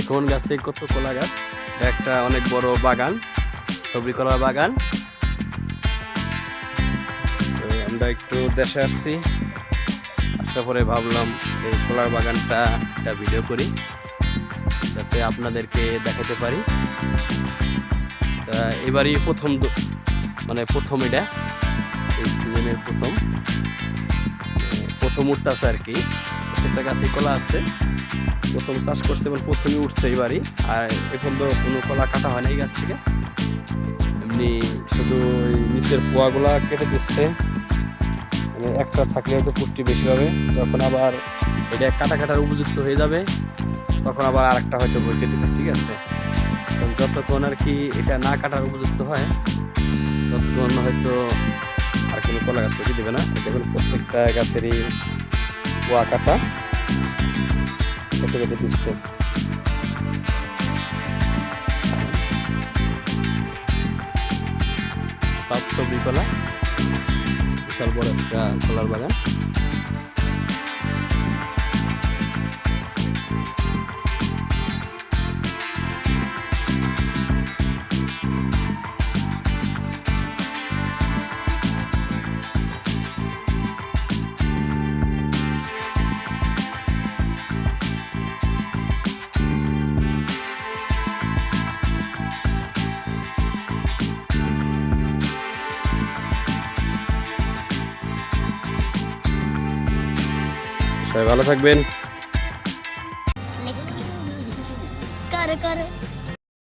দেখুন গাছে কত কলা গাছ। এটা একটা অনেক বড় বাগান, সবজি কলার বাগান। তো আমরা একটু দেশে আসছি, আসার পরে ভাবলাম এই কলার বাগানটা একটা ভিডিও করি, যাতে আপনাদেরকে দেখাতে পারি। তা এবারই প্রথম প্রথম এটা এই সিজনের প্রথম উঠতেছে আর কি। প্রত্যেকটা গাছে কলা আছে, প্রথম চাষ করছে এবং প্রথমই উঠছে এবারই। আর এখন তো কোনো কলা কাটা হয় না এই গাছ থেকে, এমনি শুধু ওই নিচের পোয়াগুলা কেটে দিচ্ছে। মানে একটা থাকলে হয়তো পুষ্টি বেশি হবে, যখন আবার এটা কাটার উপযুক্ত হয়ে যাবে তখন আবার আরেকটা হয়তো বইতে দিবে, ঠিক আছে। তো যতক্ষণ আর কি এটা না কাটার উপযুক্ত হয় ততক্ষণ হয়তো আর কোনো কলা গাছ কেটে দেবে না। দেখুন প্রত্যেকটা গাছেরই পোয়া কাটা কেটে কেটে দিচ্ছে। সব সবজি কলা, বিশাল বড় একটা কলার বাগান। সবাই ভালো থাকবেন।